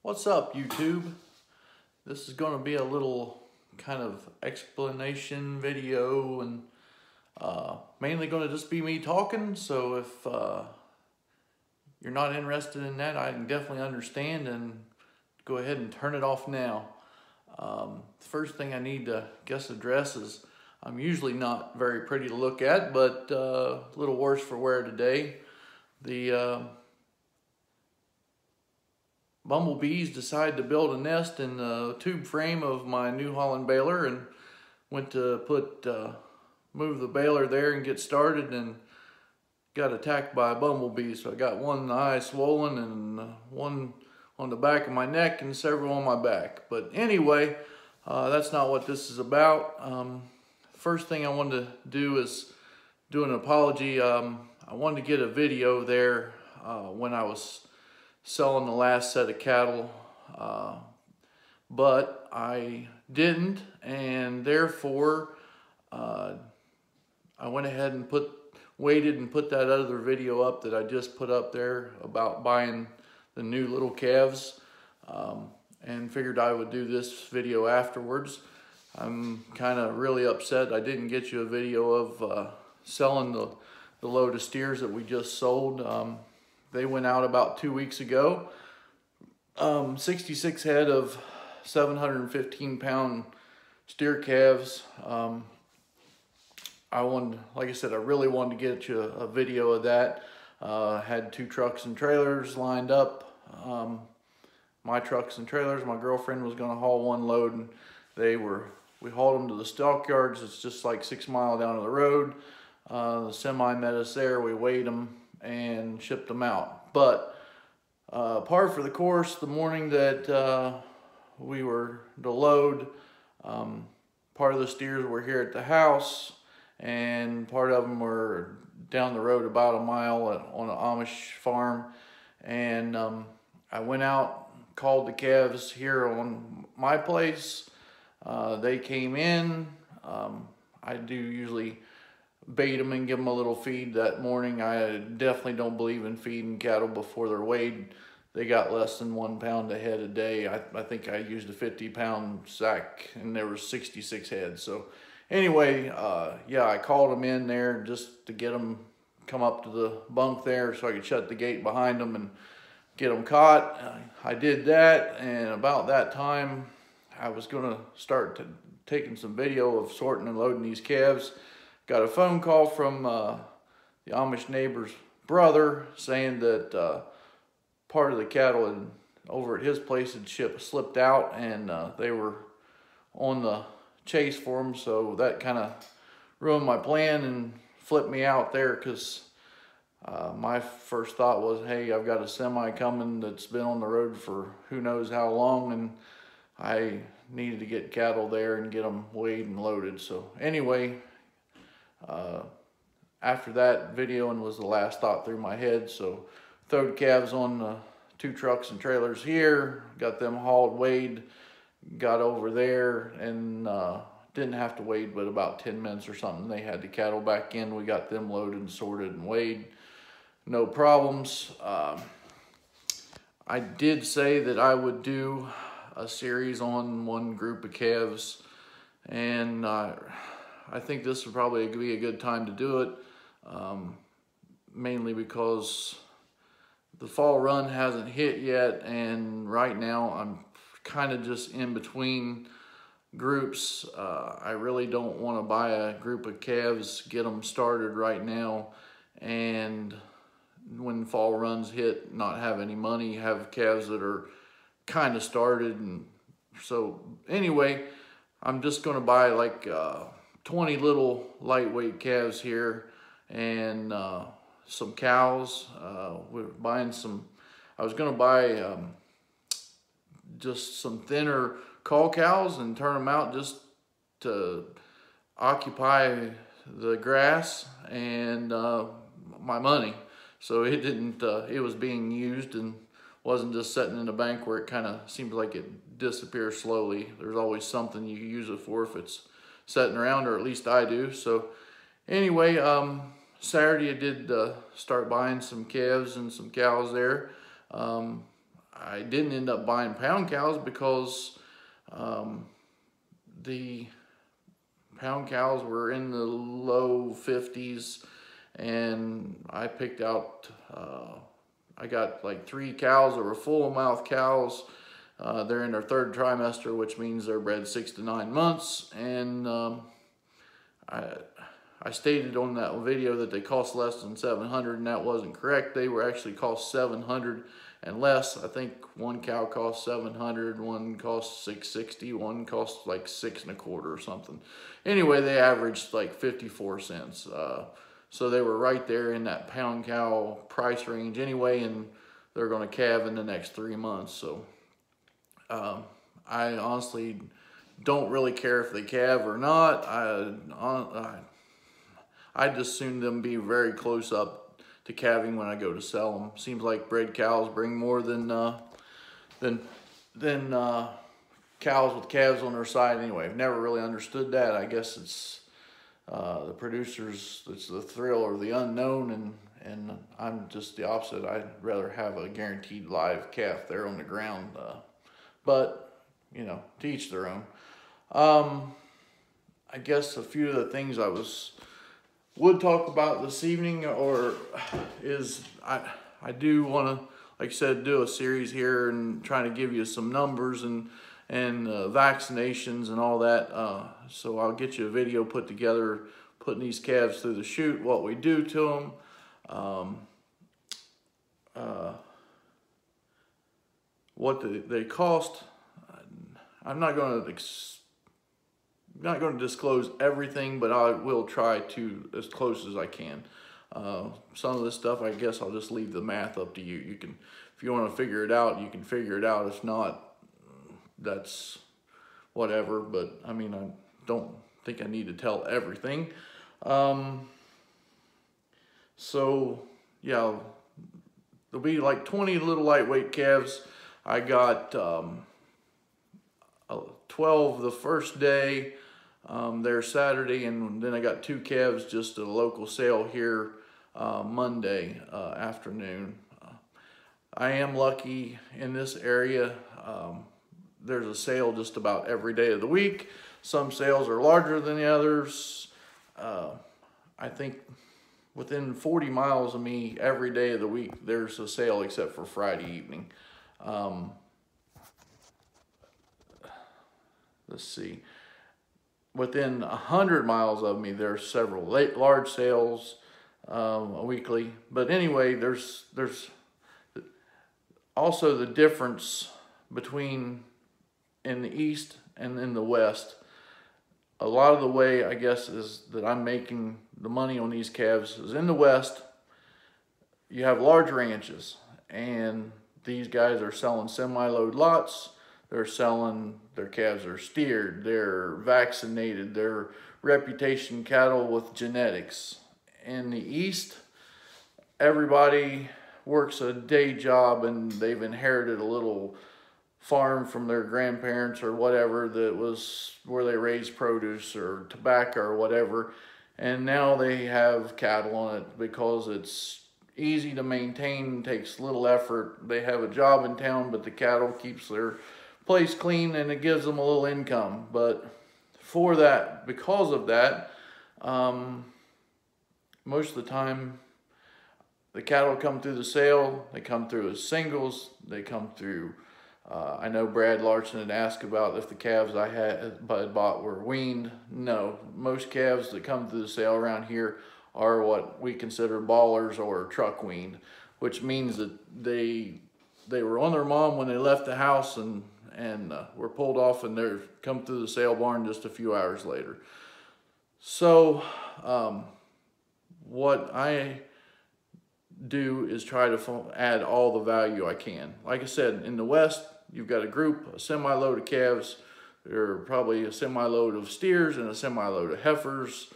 What's up, YouTube? This is going to be a little kind of explanation video and mainly going to just be me talking. So if you're not interested in that, I can definitely understand and go ahead and turn it off now. The first thing I need to address is I'm usually not very pretty to look at, but a little worse for wear today. The bumblebees decided to build a nest in the tube frame of my New Holland baler, and went to move the baler there and get started, and got attacked by a bumblebee. So I got one eye swollen and one on the back of my neck and several on my back. But anyway, that's not what this is about. First thing I wanted to do is do an apology. I wanted to get a video there when I was selling the last set of cattle, but I didn't, and therefore I went ahead and waited and put that other video up that I just put up there about buying the new little calves, and figured I would do this video afterwards. I'm kind of really upset I didn't get you a video of selling the load of steers that we just sold. They went out about 2 weeks ago. 66 head of 715-pound steer calves. Like I said, I really wanted to get you a video of that. Had 2 trucks and trailers lined up. My trucks and trailers, my girlfriend was gonna haul one load, and we hauled them to the stockyards. It's just like 6 miles down the road. The semi met us there. We weighed them and shipped them out. But par for the course, the morning that we were to load, part of the steers were here at the house, and part of them were down the road about a mile on an Amish farm. And I went out, called the calves here on my place. They came in. I do usually bait them and give them a little feed that morning. I definitely don't believe in feeding cattle before they're weighed. They got less than 1 pound a head a day. I think I used a 50-pound sack, and there were 66 heads. So anyway, yeah, I called them in there just to get them come up to the bunk there so I could shut the gate behind them and get them caught. I did that, and about that time I was gonna start taking some video of sorting and loading these calves. Got a phone call from the Amish neighbor's brother saying that part of the cattle over at his place had slipped out, and they were on the chase for them. So that kind of ruined my plan and flipped me out there, because my first thought was, hey, I've got a semi coming that's been on the road for who knows how long, and I needed to get cattle there and get them weighed and loaded. So anyway, after that video, and was the last thought through my head, so throw the calves on the 2 trucks and trailers here, got them hauled, weighed, got over there, and didn't have to wait but about 10 minutes or something. They had the cattle back in. We got them loaded and sorted and weighed, no problems. I did say that I would do a series on one group of calves, and I think this would probably be a good time to do it, mainly because the fall run hasn't hit yet, and right now I'm kind of just in between groups. I really don't want to buy a group of calves, get them started right now, and when fall runs hit, not have any money, have calves that are kind of started. And so anyway, I'm just going to buy like 20 little lightweight calves here, and some cows. We're buying some, I was going to buy just some thinner cull cows and turn them out just to occupy the grass and my money. So it didn't, it was being used and wasn't just sitting in the bank where it kind of seems like it disappears slowly. There's always something you can use it for if it's sitting around, or at least I do. So anyway, Saturday I did start buying some calves and some cows there. I didn't end up buying pound cows because the pound cows were in the low 50s, and I picked out, I got like 3 cows that were full mouth cows. They're in their 3rd trimester, which means they're bred 6 to 9 months. And I stated on that video that they cost less than $700, and that wasn't correct. They were actually cost $700 and less. I think one cow cost $700, one cost $660, one cost like $6.25 or something. Anyway, they averaged like 54 cents. So they were right there in that pound cow price range anyway, and they're going to calve in the next 3 months. So I honestly don't really care if they calve or not. I'd just soon them be very close up to calving when I go to sell them. Seems like bred cows bring more than cows with calves on their side anyway. I've never really understood that. I guess it's the producers, it's the thrill or the unknown, and I'm just the opposite. I'd rather have a guaranteed live calf there on the ground. But, you know, to each their own. I guess a few of the things I would talk about this evening is I do want to, like I said, do a series here and trying to give you some numbers and vaccinations and all that. So I'll get you a video put together, putting these calves through the chute, what we do to them, what they cost. I'm not going to disclose everything, but I will try to as close as I can. Some of this stuff, I guess I'll just leave the math up to you. You can, if you want to figure it out, you can figure it out. If not, that's whatever. But I mean, I don't think I need to tell everything. So yeah, there'll be like 20 little lightweight calves. I got 12 the first day there Saturday, and then I got 2 calves just at a local sale here Monday afternoon. I am lucky in this area. There's a sale just about every day of the week. Some sales are larger than the others. I think within 40 miles of me every day of the week there's a sale except for Friday evening. Let's see, within 100 miles of me, there's several large sales weekly. But anyway, there's also the difference between in the east and in the west. A lot of the way, I guess, is that I'm making the money on these calves is in the west. You have large ranches, and these guys are selling semi-load lots. They're selling, their calves are steered, they're vaccinated, they're reputation cattle with genetics. In the east, everybody works a day job and they've inherited a little farm from their grandparents or whatever that was where they raised produce or tobacco or whatever. And now they have cattle on it because it's easy to maintain, takes little effort. They have a job in town, but the cattle keeps their place clean and it gives them a little income. But for that, because of that, most of the time the cattle come through the sale, they come through as singles, they come through, I know Brad Larson had asked about if the calves I had bought were weaned. No, most calves that come through the sale around here are what we consider ballers or truck weaned, which means that they were on their mom when they left the house and were pulled off, and they're come through the sale barn just a few hours later. So what I do is try to add all the value I can. Like I said, in the west, you've got a semi-load of calves. There are probably a semi-load of steers and a semi-load of heifers.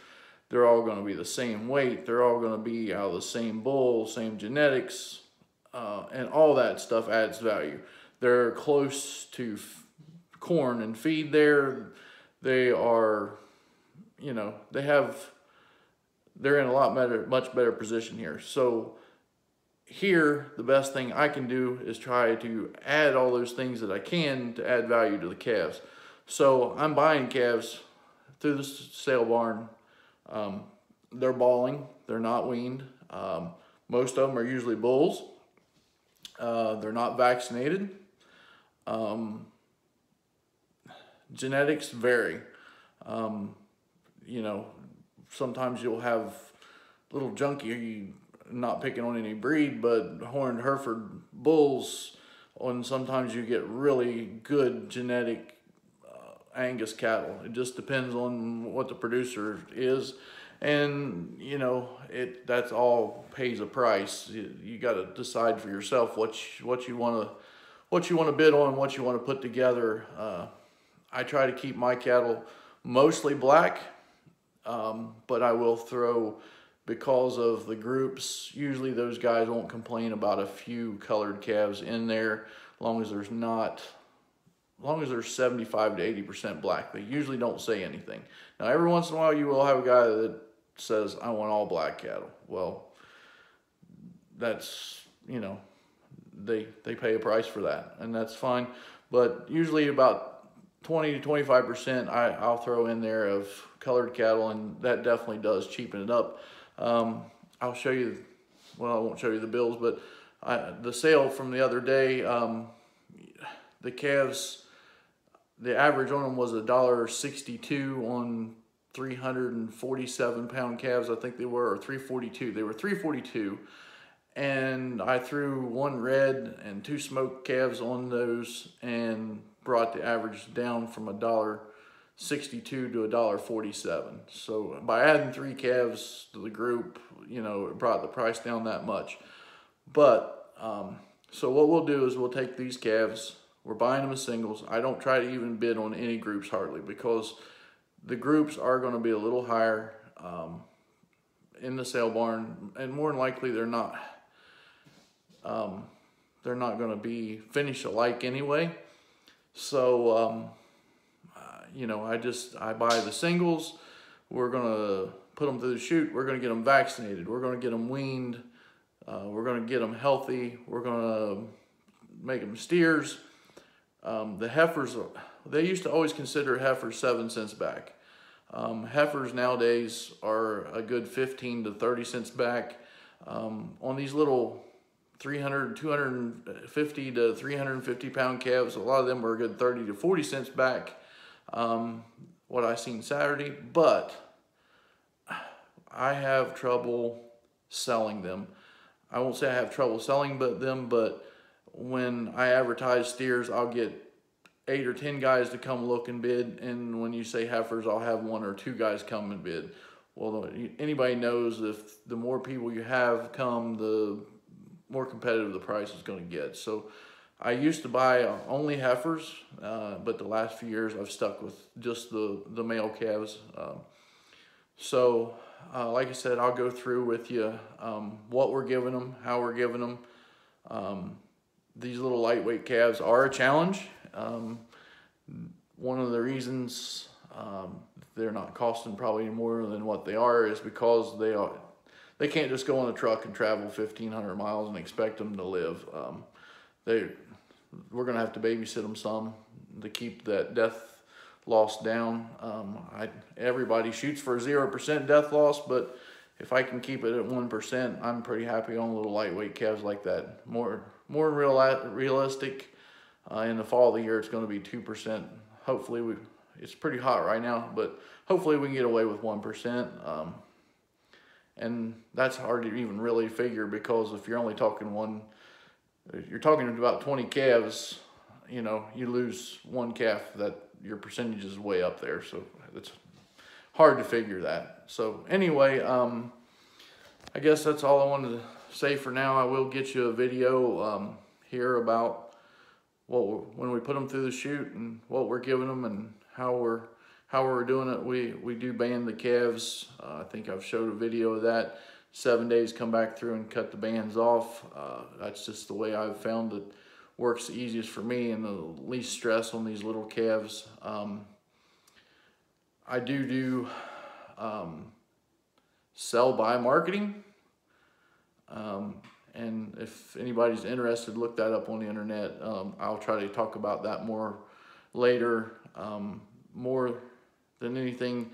They're all going to be the same weight. They're all going to be out of the same bull, same genetics, and all that stuff adds value. They're close to corn and feed there. They are, you know, they're in a much better position here. So here, the best thing I can do is try to add all those things that I can to add value to the calves. So I'm buying calves through the sale barn. They're balling, they're not weaned. Most of them are usually bulls. They're not vaccinated. Genetics vary. You know, sometimes you'll have little junky, not picking on any breed, but horned Hereford bulls, and sometimes you get really good genetic Angus cattle. It just depends on what the producer is, and you know, that's all pays a price. You got to decide for yourself what you want to bid on, what you want to put together. I try to keep my cattle mostly black, but I will throw, because of the groups, usually those guys won't complain about a few colored calves in there, as long as there's 75 to 80% black. They usually don't say anything. Now, every once in a while, you will have a guy that says, I want all black cattle. Well, that's, you know, they pay a price for that, and that's fine. But usually about 20 to 25% I'll throw in there of colored cattle, and that definitely does cheapen it up. I'll show you, well, I won't show you the bills, but the sale from the other day, the calves, the average on them was $1.62 on 347 pound calves, I think they were, or 342. They were 342, and I threw one red and two smoked calves on those and brought the average down from $1.62 to $1.47. So by adding 3 calves to the group, you know, it brought the price down that much. But so what we'll do is we'll take these calves, we're buying them as singles. I don't try to even bid on any groups hardly, because the groups are going to be a little higher in the sale barn, and more than likely they're not going to be finished alike anyway. So you know, I buy the singles. We're gonna put them through the chute. We're gonna get them vaccinated. We're gonna get them weaned. We're gonna get them healthy. We're gonna make them steers. The heifers, they used to always consider heifers 7 cents back. Heifers nowadays are a good 15 to 30 cents back. On these little 250 to 350 pound calves, a lot of them are a good 30 to 40 cents back. What I seen Saturday, but I have trouble selling them. I won't say I have trouble selling them, but when I advertise steers, I'll get 8 or 10 guys to come look and bid, and when you say heifers, I'll have 1 or 2 guys come and bid. Well, anybody knows if the more people you have come, the more competitive the price is going to get. So I used to buy only heifers, but the last few years I've stuck with just the male calves. Like I said, I'll go through with you what we're giving them, how we're giving them. These little lightweight calves are a challenge. One of the reasons they're not costing probably more than what they are is because they can't just go on a truck and travel 1,500 miles and expect them to live. We're gonna have to babysit them some to keep that death loss down. Everybody shoots for 0% death loss, but if I can keep it at 1%, I'm pretty happy on little lightweight calves like that. More realistic. In the fall of the year, it's going to be 2%. Hopefully, it's pretty hot right now, but hopefully we can get away with 1%. And that's hard to even really figure, because if you're only talking you're talking about 20 calves, you know, you lose 1 calf, that your percentage is way up there. So it's hard to figure that. So anyway, I guess that's all I wanted to say for now. I will get you a video here about when we put them through the chute and what we're giving them and how we're doing it. We do band the calves. I think I've showed a video of that. 7 days, come back through and cut the bands off. That's just the way I've found it works the easiest for me and the least stress on these little calves. I do sell by marketing, And if anybody's interested, look that up on the internet. I'll try to talk about that more later. More than anything,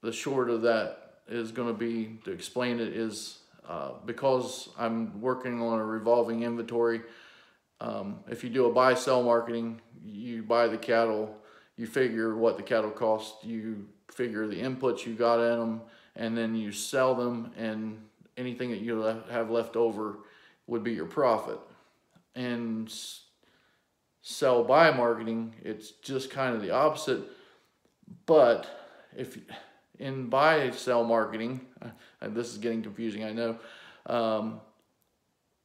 the short of that is going to be, to explain it, is because I'm working on a revolving inventory. If you do a buy-sell marketing, you buy the cattle, you figure what the cattle cost, you figure the inputs you got in them, and then you sell them, and anything that you have left over would be your profit. And sell-buy marketing, it's just kind of the opposite. But if in buy-sell marketing, and this is getting confusing, I know,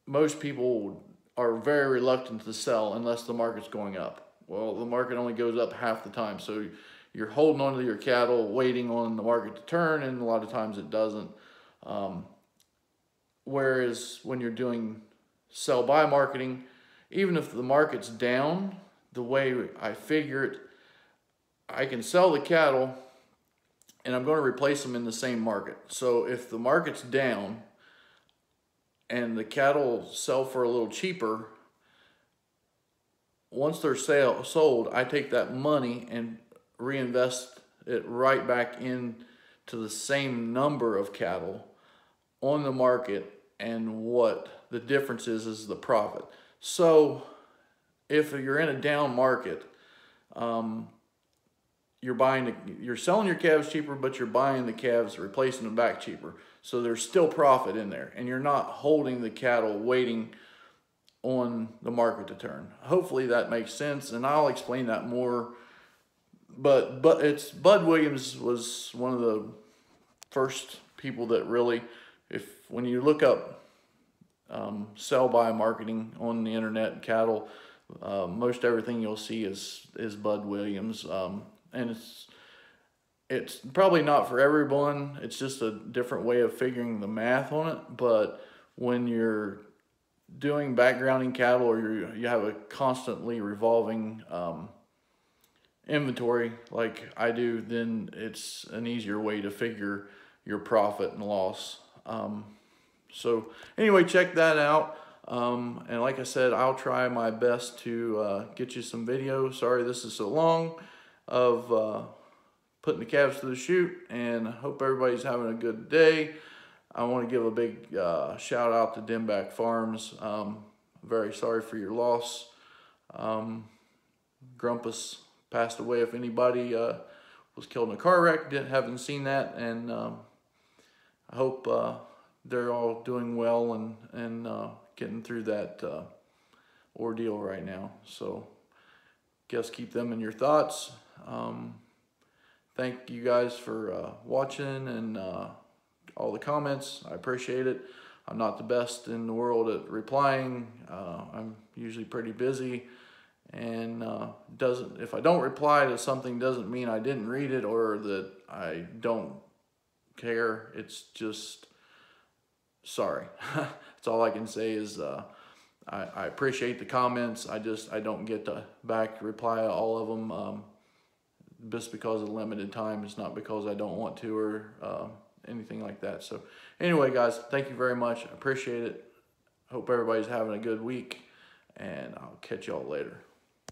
most people are very reluctant to sell unless the market's going up. Well, the market only goes up half the time, so you're holding on to your cattle, waiting on the market to turn, and a lot of times it doesn't. Whereas when you're doing sell-buy marketing, even if the market's down, the way I figure it, I can sell the cattle and I'm going to replace them in the same market. So if the market's down and the cattle sell for a little cheaper, once they're sold, I take that money and reinvest it right back into the same number of cattle on the market, and what the difference is the profit. So if you're in a down market, you're selling your calves cheaper, but you're buying the calves, replacing them back cheaper. So there's still profit in there, and you're not holding the cattle waiting on the market to turn. Hopefully that makes sense, and I'll explain that more. But Bud Williams was one of the first people that really, when you look up sell-buy marketing on the internet, cattle, most everything you'll see is Bud Williams. And it's probably not for everyone. It's just a different way of figuring the math on it. But when you're doing backgrounding cattle, or you have a constantly revolving inventory like I do, then it's an easier way to figure your profit and loss. So anyway, check that out. And like I said, I'll try my best to get you some videos. Sorry this is so long of putting the calves to the chute, and I hope everybody's having a good day. I want to give a big shout out to Denbach Farms. Very sorry for your loss. Grumpus passed away. If anybody was killed in a car wreck, haven't seen that, and I hope they're all doing well and getting through that ordeal right now. So guess keep them in your thoughts. Thank you guys for watching and all the comments. I appreciate it. I'm not the best in the world at replying. I'm usually pretty busy, and if I don't reply to something, doesn't mean I didn't read it or that I don't care. It's just, sorry. That's all I can say is I appreciate the comments. I don't get to reply to all of them just because of limited time. It's not because I don't want to or anything like that. So anyway, guys, thank you very much. I appreciate it. Hope everybody's having a good week, and I'll catch y'all later.